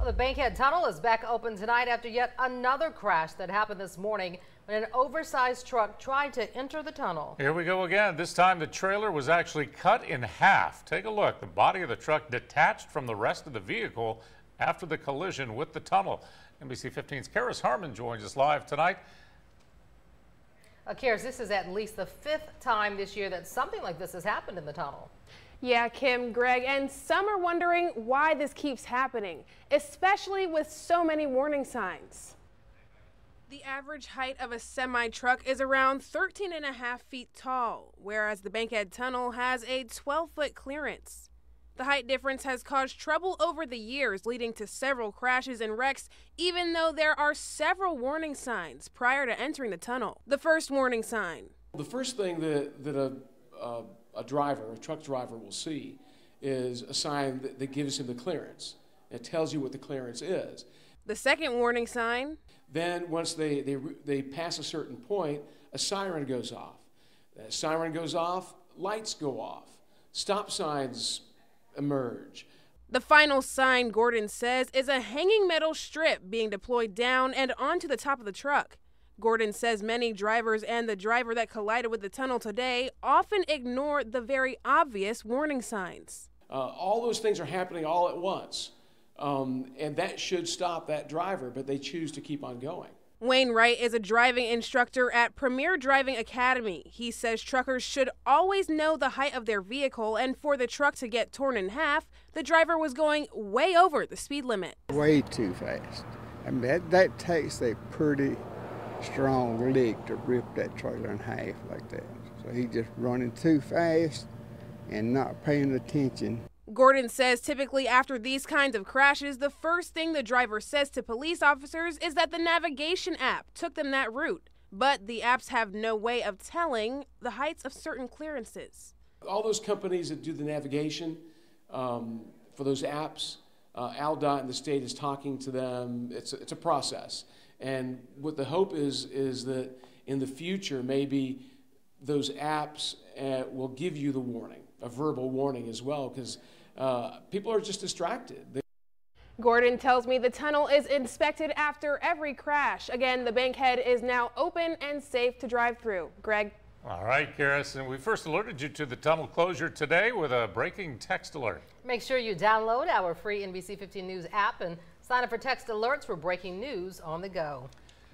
Well, the Bankhead Tunnel is back open tonight after yet another crash that happened this morning when an oversized truck tried to enter the tunnel. Here we go again. This time the trailer was actually cut in half. Take a look. The body of the truck detached from the rest of the vehicle after the collision with the tunnel. NBC 15's Karis Harmon joins us live tonight. Karis, this is at least the 5th time this year that something like this has happened in the tunnel. Yeah, Kim, Greg, and some are wondering why this keeps happening, especially with so many warning signs. The average height of a semi-truck is around 13.5 feet tall, whereas the Bankhead Tunnel has a 12-foot clearance. The height difference has caused trouble over the years, leading to several crashes and wrecks, even though there are several warning signs prior to entering the tunnel. The first warning sign. The first thing that a truck driver will see is a sign that gives him the clearance. It tells you what the clearance is. The second warning sign. Then once they pass a certain point, a siren goes off. That siren goes off, lights go off, stop signs emerge. The final sign, Gordon says, is a hanging metal strip being deployed down and onto the top of the truck. Gordon says many drivers and the driver that collided with the tunnel today often ignore the very obvious warning signs. All those things are happening all at once, and that should stop that driver, but they choose to keep on going. Wayne Wright is a driving instructor at Premier Driving Academy. He says truckers should always know the height of their vehicle, and for the truck to get torn in half, the driver was going way over the speed limit. Way too fast. I mean, that takes a pretty strong leg to rip that trailer in half like that. So he's just running too fast and not paying attention. Gordon says typically after these kinds of crashes, the first thing the driver says to police officers is that the navigation app took them that route. But the apps have no way of telling the heights of certain clearances. All those companies that do the navigation for those apps, ALDOT and the state is talking to them. It's a process. And what the hope is that in the future, maybe those apps will give you the warning, a verbal warning as well, because people are just distracted. Gordon tells me the tunnel is inspected after every crash. Again, the Bankhead is now open and safe to drive through. Greg? All right, Karis, and we first alerted you to the tunnel closure today with a breaking text alert. Make sure you download our free NBC 15 News app and sign up for text alerts for breaking news on the go.